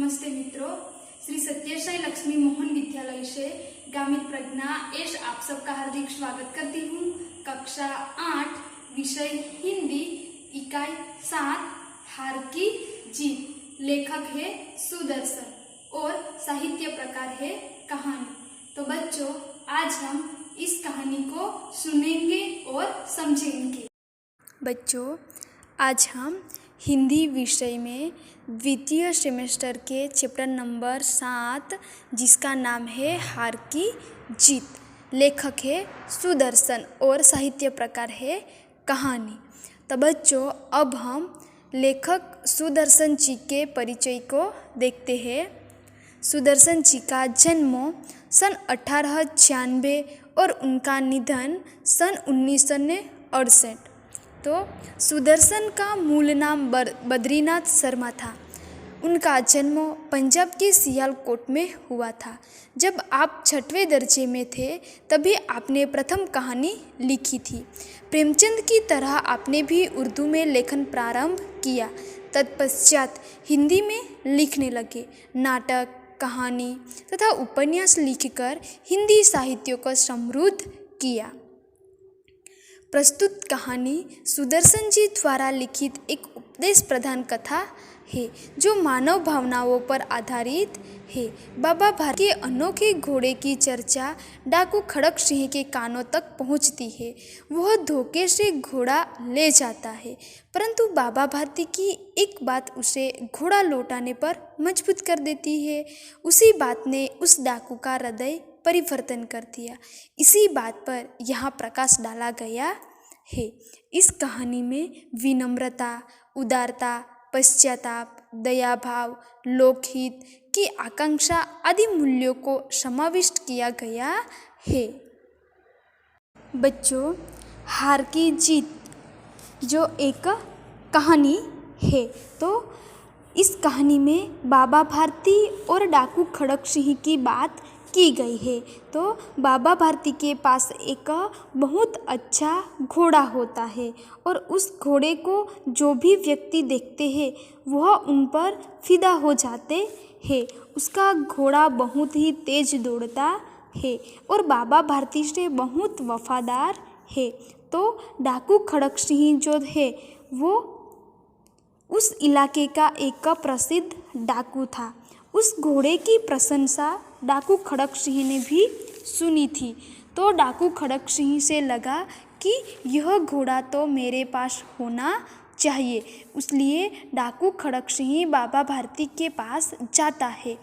नमस्ते मित्रों, श्री सत्यसाई लक्ष्मी मोहन विद्यालय से गामित प्रज्ञा एस आप सबका हार्दिक स्वागत करती हूँ। कक्षा 8 विषय हिंदी इकाई 7 हार की जीत। लेखक है सुदर्शन और साहित्य प्रकार है कहानी। तो बच्चों, आज हम इस कहानी को सुनेंगे और समझेंगे। बच्चों, आज हम हिंदी विषय में द्वितीय सेमेस्टर के चैप्टर नंबर 7 जिसका नाम है हार की जीत, लेखक है सुदर्शन और साहित्य प्रकार है कहानी। तो बच्चों, अब हम लेखक सुदर्शन जी के परिचय को देखते हैं। सुदर्शन जी का जन्म सन 1896 और उनका निधन सन 1968। तो सुदर्शन का मूल नाम बद्रीनाथ शर्मा था। उनका जन्म पंजाब के सियालकोट में हुआ था। जब आप 6वें दर्जे में थे तभी आपने प्रथम कहानी लिखी थी। प्रेमचंद की तरह आपने भी उर्दू में लेखन प्रारंभ किया। तत्पश्चात हिंदी में लिखने लगे। नाटक, कहानी तथा उपन्यास लिखकर हिंदी साहित्य को समृद्ध किया। प्रस्तुत कहानी सुदर्शन जी द्वारा लिखित एक उपदेश प्रधान कथा है जो मानव भावनाओं पर आधारित है। बाबा भारती के अनोखे घोड़े की चर्चा डाकू खड़क सिंह के कानों तक पहुंचती है। वह धोखे से घोड़ा ले जाता है, परंतु बाबा भारती की एक बात उसे घोड़ा लौटाने पर मजबूर कर देती है। उसी बात ने उस डाकू का हृदय परिवर्तन कर दिया। इसी बात पर यहाँ प्रकाश डाला गया है। इस कहानी में विनम्रता, उदारता, पश्चाताप, दया भाव, लोकहित की आकांक्षा आदि मूल्यों को समाविष्ट किया गया है। बच्चों, हार की जीत जो एक कहानी है, तो इस कहानी में बाबा भारती और डाकू खड़क सिंह की बात की गई है। तो बाबा भारती के पास एक बहुत अच्छा घोड़ा होता है और उस घोड़े को जो भी व्यक्ति देखते हैं वह उन पर फिदा हो जाते हैं। उसका घोड़ा बहुत ही तेज दौड़ता है और बाबा भारती से बहुत वफादार है। तो डाकू खड़क सिंह जो है वो उस इलाके का एक प्रसिद्ध डाकू था। उस घोड़े की प्रशंसा डाकू खड़क सिंह ने भी सुनी थी। तो डाकू खड़क सिंह से लगा कि यह घोड़ा तो मेरे पास होना चाहिए। इसलिए डाकू खड़क सिंह बाबा भारती के पास जाता है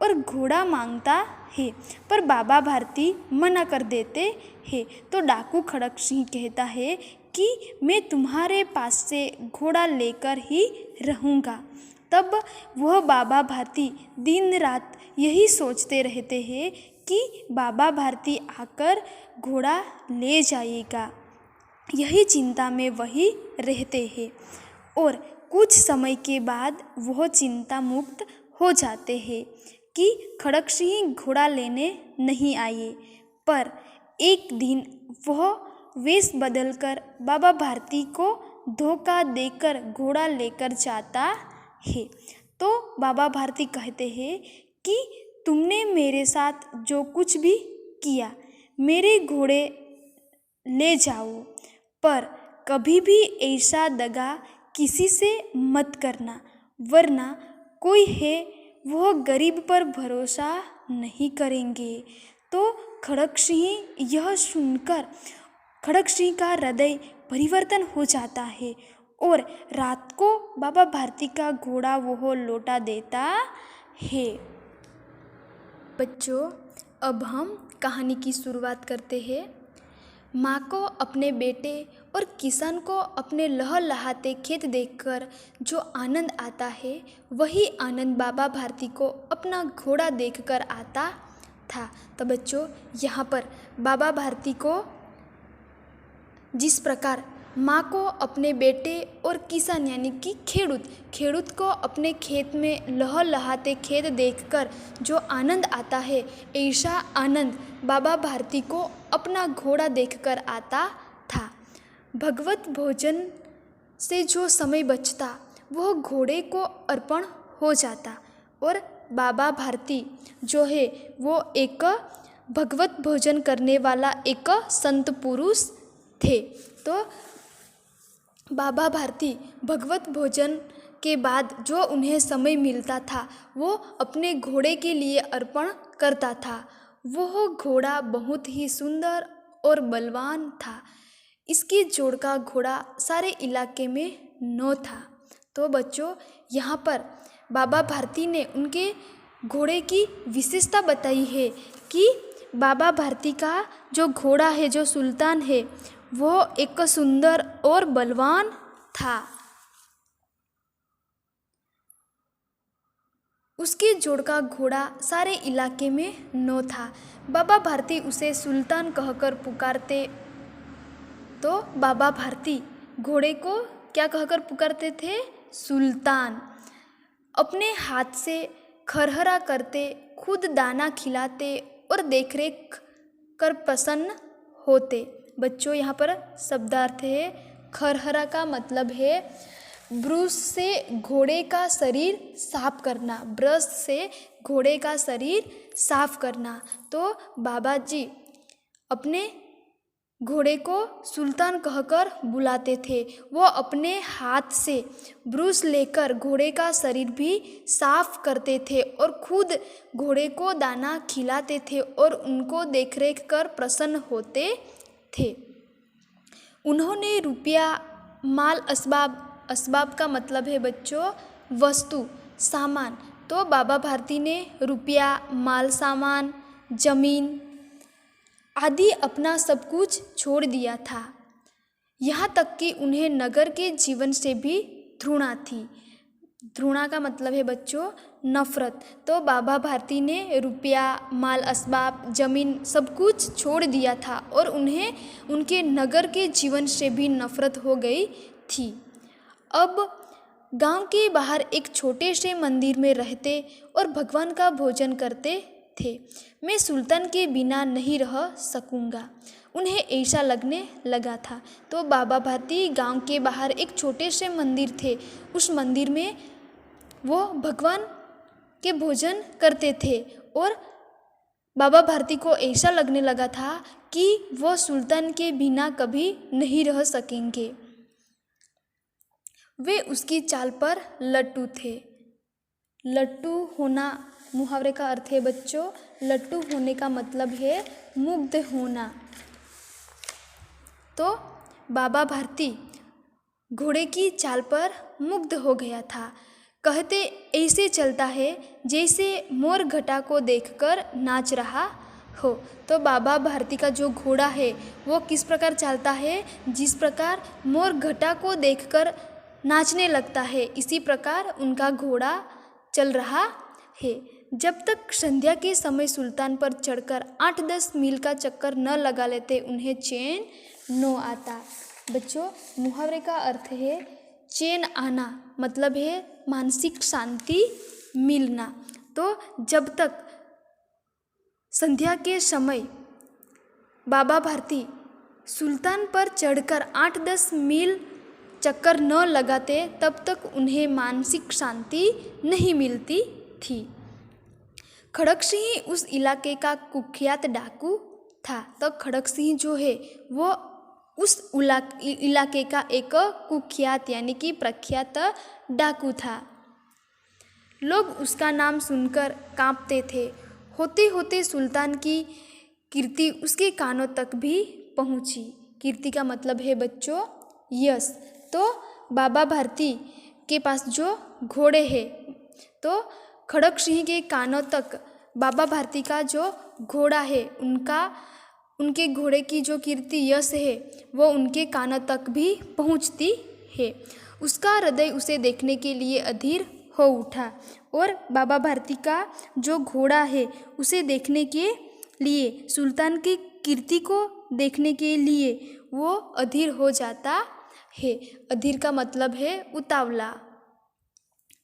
और घोड़ा मांगता है, पर बाबा भारती मना कर देते हैं। तो डाकू खड़क सिंह कहता है कि मैं तुम्हारे पास से घोड़ा लेकर ही रहूँगा। तब वह बाबा भारती दिन रात यही सोचते रहते हैं कि बाबा भारती आकर घोड़ा ले जाएगा। यही चिंता में वही रहते हैं और कुछ समय के बाद वह चिंता मुक्त हो जाते हैं कि खड़क सिंह घोड़ा लेने नहीं आए। पर एक दिन वह वेश बदलकर बाबा भारती को धोखा देकर घोड़ा लेकर जाता है। तो बाबा भारती कहते हैं कि तुमने मेरे साथ जो कुछ भी किया, मेरे घोड़े ले जाओ, पर कभी भी ऐसा दगा किसी से मत करना, वरना कोई है वह गरीब पर भरोसा नहीं करेंगे। तो खड़क सिंह यह सुनकर खड़क सिंह का हृदय परिवर्तन हो जाता है और रात को बाबा भारती का घोड़ा वह लौटा देता है। बच्चों, अब हम कहानी की शुरुआत करते हैं। माँ को अपने बेटे और किसान को अपने लहलहाते खेत देखकर जो आनंद आता है, वही आनंद बाबा भारती को अपना घोड़ा देखकर आता था। तो बच्चों, यहाँ पर बाबा भारती को जिस प्रकार माँ को अपने बेटे और किसान यानी कि खेड़ूत को अपने खेत में लहलहाते खेत देखकर जो आनंद आता है, ऐसा आनंद बाबा भारती को अपना घोड़ा देखकर आता था। भगवत भोजन से जो समय बचता वह घोड़े को अर्पण हो जाता और बाबा भारती जो है वो एक भगवत भोजन करने वाला एक संत पुरुष थे। तो बाबा भारती भगवत भोजन के बाद जो उन्हें समय मिलता था वो अपने घोड़े के लिए अर्पण करता था। वह घोड़ा बहुत ही सुंदर और बलवान था। इसकी जोड़ का घोड़ा सारे इलाके में न था। तो बच्चों, यहाँ पर बाबा भारती ने उनके घोड़े की विशेषता बताई है कि बाबा भारती का जो घोड़ा है, जो सुल्तान है, वो एक सुंदर और बलवान था। उसके जोड़ का घोड़ा सारे इलाके में न था। बाबा भारती उसे सुल्तान कहकर पुकारते। तो बाबा भारती घोड़े को क्या कहकर पुकारते थे? सुल्तान। अपने हाथ से खरहरा करते, खुद दाना खिलाते और देखरेख कर प्रसन्न होते। बच्चों, यहाँ पर शब्दार्थ है। खरहरा का मतलब है ब्रश से घोड़े का शरीर साफ करना। ब्रश से घोड़े का शरीर साफ करना। तो बाबा जी अपने घोड़े को सुल्तान कहकर बुलाते थे। वो अपने हाथ से ब्रश लेकर घोड़े का शरीर भी साफ करते थे और खुद घोड़े को दाना खिलाते थे और उनको देखरेख कर प्रसन्न होते थे। उन्होंने रुपया, माल, असबाब का मतलब है बच्चों वस्तु, सामान। तो बाबा भारती ने रुपया, माल सामान, जमीन आदि अपना सब कुछ छोड़ दिया था। यहाँ तक कि उन्हें नगर के जीवन से भी घृणा थी। घृणा का मतलब है बच्चों नफरत। तो बाबा भारती ने रुपया, माल, असबाब, जमीन सब कुछ छोड़ दिया था और उन्हें उनके नगर के जीवन से भी नफरत हो गई थी। अब गांव के बाहर एक छोटे से मंदिर में रहते और भगवान का भोजन करते थे। मैं सुल्तान के बिना नहीं रह सकूंगा, उन्हें ऐसा लगने लगा था। तो बाबा भारती गांव के बाहर एक छोटे से मंदिर थे। उस मंदिर में वो भगवान के भोजन करते थे और बाबा भारती को ऐसा लगने लगा था कि वो सुल्तान के बिना कभी नहीं रह सकेंगे। वे उसकी चाल पर लट्टू थे। लट्टू होना मुहावरे का अर्थ है बच्चों, लट्टू होने का मतलब है मुग्ध होना। तो बाबा भारती घोड़े की चाल पर मुग्ध हो गया था। कहते ऐसे चलता है जैसे मोर घटा को देखकर नाच रहा हो। तो बाबा भारती का जो घोड़ा है वो किस प्रकार चलता है? जिस प्रकार मोर घटा को देखकर नाचने लगता है, इसी प्रकार उनका घोड़ा चल रहा है। जब तक संध्या के समय सुल्तान पर चढ़कर 8-10 मील का चक्कर न लगा लेते उन्हें चैन न आता। बच्चों, मुहावरे का अर्थ है चैन आना, मतलब है मानसिक शांति मिलना। तो जब तक संध्या के समय बाबा भारती सुल्तान पर चढ़कर 8-10 मील चक्कर न लगाते तब तक उन्हें मानसिक शांति नहीं मिलती थी। खड़क सिंह उस इलाके का कुख्यात डाकू था। तो खड़क सिंह जो है वो उस इलाके का एक कुख्यात यानी कि प्रख्यात डाकू था। लोग उसका नाम सुनकर कांपते थे। होते होते सुल्तान की कीर्ति उसके कानों तक भी पहुंची। कीर्ति का मतलब है बच्चों यश। तो बाबा भारती के पास जो घोड़े हैं, तो खड़क सिंह के कानों तक बाबा भारती का जो घोड़ा है उनके घोड़े की जो कीर्ति यश है वो उनके कानों तक भी पहुंचती है। उसका हृदय उसे देखने के लिए अधीर हो उठा और बाबा भारती का जो घोड़ा है उसे देखने के लिए, सुल्तान की कीर्ति को देखने के लिए वो अधीर हो जाता है। अधीर का मतलब है उतावला।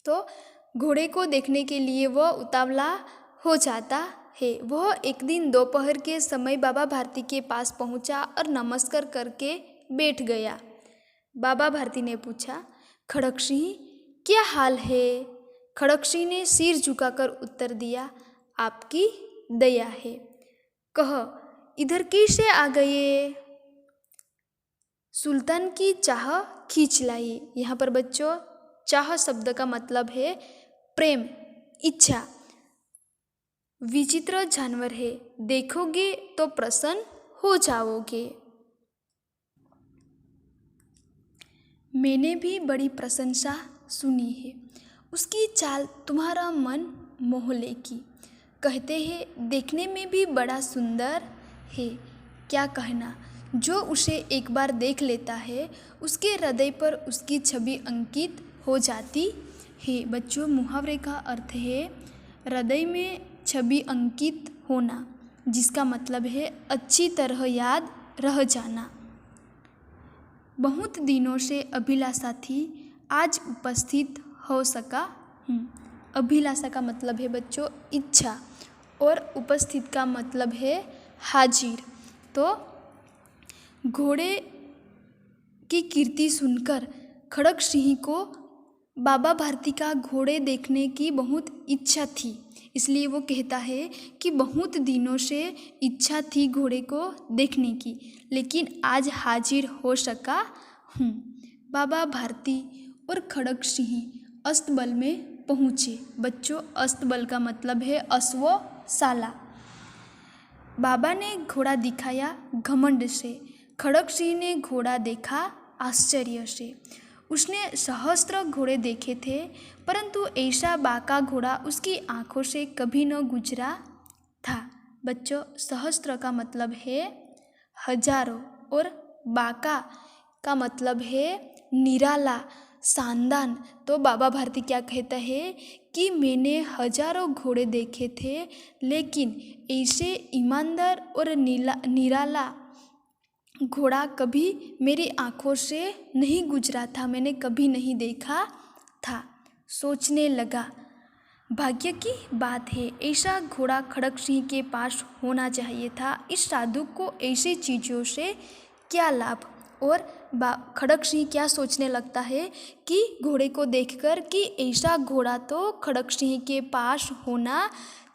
तो घोड़े को देखने के लिए वह उतावला हो जाता है। वह एक दिन दोपहर के समय बाबा भारती के पास पहुंचा और नमस्कार करके बैठ गया। बाबा भारती ने पूछा, खड़क सिंह क्या हाल है? खड़क सिंह ने सिर झुकाकर उत्तर दिया, आपकी दया है। कह, इधर कैसे आ गए? सुल्तान की चाह खींच लाई। यहाँ पर बच्चों चाह शब्द का मतलब है प्रेम, इच्छा। विचित्र जानवर है, देखोगे तो प्रसन्न हो जाओगे। मैंने भी बड़ी प्रशंसा सुनी है, उसकी चाल तुम्हारा मन मोह लेगी। कहते हैं देखने में भी बड़ा सुंदर है। क्या कहना, जो उसे एक बार देख लेता है उसके हृदय पर उसकी छवि अंकित हो जाती है। बच्चों, मुहावरे का अर्थ है हृदय में छवि अंकित होना, जिसका मतलब है अच्छी तरह याद रह जाना। बहुत दिनों से अभिलाषा थी, आज उपस्थित हो सका हूँ। अभिलाषा का मतलब है बच्चों इच्छा, और उपस्थित का मतलब है हाजिर। तो घोड़े की कीर्ति सुनकर खड़क सिंह को बाबा भारती का घोड़े देखने की बहुत इच्छा थी, इसलिए वो कहता है कि बहुत दिनों से इच्छा थी घोड़े को देखने की, लेकिन आज हाजिर हो सका हूँ। बाबा भारती और खड़क सिंह अस्तबल में पहुँचे। बच्चों, अस्तबल का मतलब है अश्वशाला। बाबा ने घोड़ा दिखाया घमंड से, खड़क सिंह ने घोड़ा देखा आश्चर्य से। उसने सहस्त्र घोड़े देखे थे, परंतु ऐसा बाका घोड़ा उसकी आंखों से कभी न गुजरा था। बच्चों, सहस्त्र का मतलब है हजारों, और बाका का मतलब है निराला, शानदार। तो बाबा भारती क्या कहता है कि मैंने हजारों घोड़े देखे थे, लेकिन ऐसे ईमानदार और निराला घोड़ा कभी मेरी आंखों से नहीं गुजरा था, मैंने कभी नहीं देखा था। सोचने लगा, भाग्य की बात है, ऐसा घोड़ा खड़क सिंह के पास होना चाहिए था। इस साधु को ऐसी चीज़ों से क्या लाभ? और खड़क सिंह क्या सोचने लगता है कि घोड़े को देखकर कि ऐसा घोड़ा तो खड़क सिंह के पास होना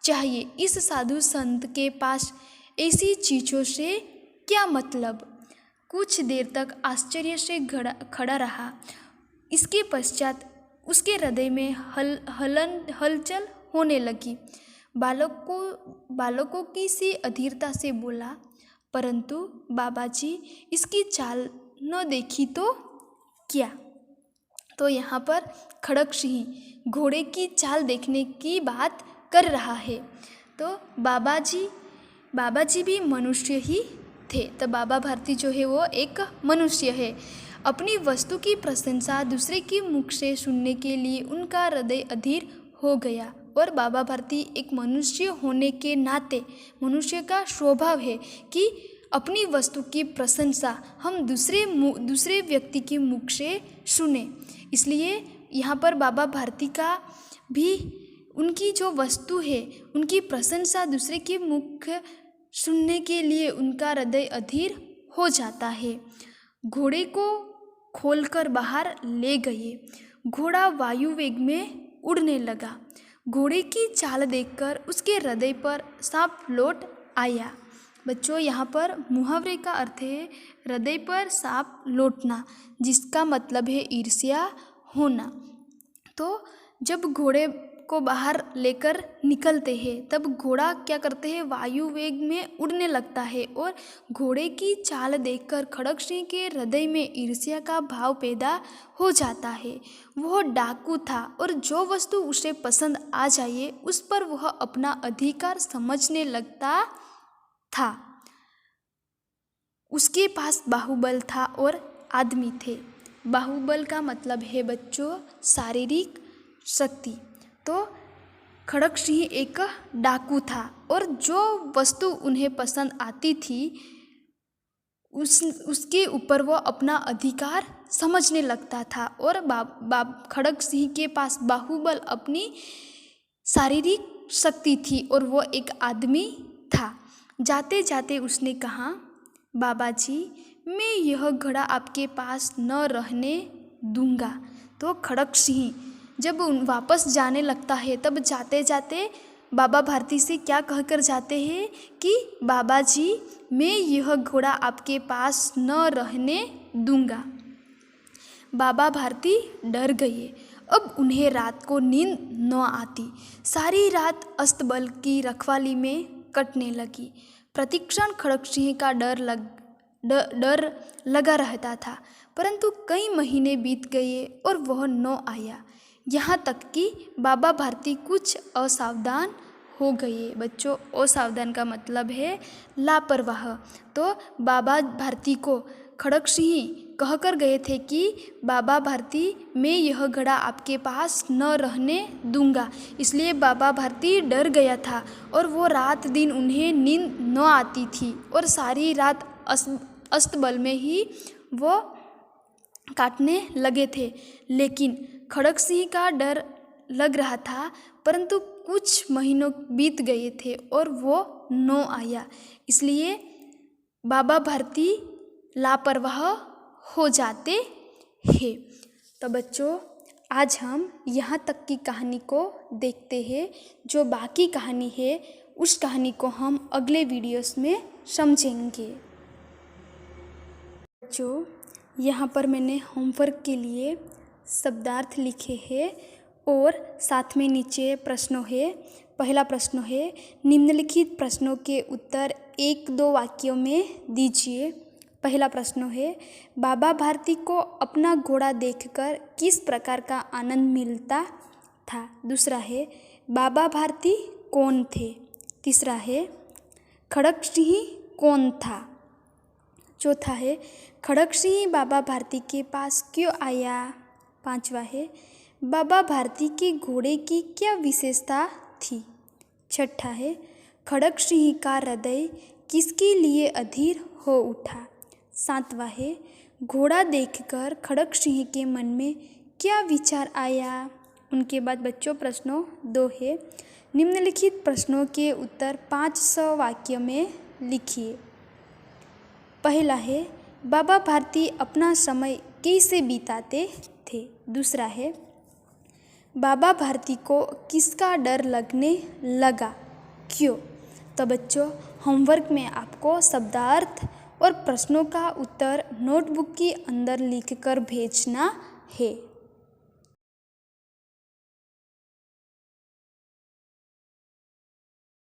चाहिए, इस साधु संत के पास ऐसी चीज़ों से क्या मतलब? कुछ देर तक आश्चर्य से खड़ा रहा। इसके पश्चात उसके हृदय में हलचल होने लगी। बालकों की सी अधीरता से बोला, परंतु बाबा जी, इसकी चाल न देखी तो क्या? तो यहाँ पर खड़क सिंह घोड़े की चाल देखने की बात कर रहा है। तो बाबा जी भी मनुष्य ही थे। तो बाबा भारती जो है वो एक मनुष्य है। अपनी वस्तु की प्रशंसा दूसरे के मुख से सुनने के लिए उनका हृदय अधीर हो गया, और बाबा भारती एक मनुष्य होने के नाते, मनुष्य का स्वभाव है कि अपनी वस्तु की प्रशंसा हम दूसरे व्यक्ति के मुख से सुने। इसलिए यहाँ पर बाबा भारती का भी उनकी जो वस्तु है उनकी प्रशंसा दूसरे के मुख सुनने के लिए उनका हृदय अधीर हो जाता है। घोड़े को खोलकर बाहर ले गए। घोड़ा वायु वेग में उड़ने लगा। घोड़े की चाल देखकर उसके हृदय पर सांप लौट आया। बच्चों, यहाँ पर मुहावरे का अर्थ है हृदय पर सांप लौटना, जिसका मतलब है ईर्ष्या होना। तो जब घोड़े को बाहर लेकर निकलते हैं तब घोड़ा क्या करते हैं, वायु वेग में उड़ने लगता है, और घोड़े की चाल देखकर खड़क सिंह के हृदय में ईर्ष्या का भाव पैदा हो जाता है। वह डाकू था, और जो वस्तु उसे पसंद आ जाए उस पर वह अपना अधिकार समझने लगता था। उसके पास बाहुबल था और आदमी थे। बाहुबल का मतलब है बच्चों शारीरिक शक्ति। तो खड़क सिंह एक डाकू था, और जो वस्तु उन्हें पसंद आती थी उसके ऊपर वो अपना अधिकार समझने लगता था। और खड़क सिंह के पास बाहुबल अपनी शारीरिक शक्ति थी, और वो एक आदमी था। जाते जाते उसने कहा, बाबा जी, मैं यह घड़ा आपके पास न रहने दूंगा। तो खड़क सिंह जब वापस जाने लगता है तब जाते जाते बाबा भारती से क्या कहकर जाते हैं कि बाबा जी, मैं यह घोड़ा आपके पास न रहने दूंगा। बाबा भारती डर गए। अब उन्हें रात को नींद न आती। सारी रात अस्तबल की रखवाली में कटने लगी। प्रतिक्षण खड़गसिंह का डर लगा रहता था, परंतु कई महीने बीत गए और वह न आया। यहाँ तक कि बाबा भारती कुछ असावधान हो गए। बच्चों, असावधान का मतलब है लापरवाह। तो बाबा भारती को खड़गसिंह कहकर गए थे कि बाबा भारती, मैं यह घड़ा आपके पास न रहने दूंगा। इसलिए बाबा भारती डर गया था और वो रात दिन उन्हें नींद न आती थी और सारी रात अस्तबल में ही वो काटने लगे थे। लेकिन खड़गसिंह का डर लग रहा था, परंतु कुछ महीनों बीत गए थे और वो न आया। इसलिए बाबा भारती लापरवाह हो जाते हैं। तो बच्चों, आज हम यहाँ तक की कहानी को देखते हैं। जो बाकी कहानी है उस कहानी को हम अगले वीडियोस में समझेंगे। बच्चों, यहाँ पर मैंने होमवर्क के लिए शब्दार्थ लिखे हैं और साथ में नीचे प्रश्नों है। पहला प्रश्न है, निम्नलिखित प्रश्नों के उत्तर 1-2 वाक्यों में दीजिए। पहला प्रश्न है, बाबा भारती को अपना घोड़ा देखकर किस प्रकार का आनंद मिलता था? दूसरा है, बाबा भारती कौन थे? तीसरा है, खड़गसिंह कौन था? चौथा है, खड़गसिंह बाबा भारती के पास क्यों आया? पांचवा है, बाबा भारती के घोड़े की क्या विशेषता थी? छठा है, खड़गसिंह का हृदय किसके लिए अधीर हो उठा? सातवां है, घोड़ा देखकर खड़गसिंह के मन में क्या विचार आया? उनके बाद बच्चों प्रश्नों 2 है, निम्नलिखित प्रश्नों के उत्तर 500 वाक्यों में लिखिए। पहला है, बाबा भारती अपना समय कैसे बिताते थे? दूसरा है, बाबा भारती को किसका डर लगने लगा? क्यों? तो बच्चों, होमवर्क में आपको शब्दार्थ और प्रश्नों का उत्तर नोटबुक के अंदर लिखकर भेजना है।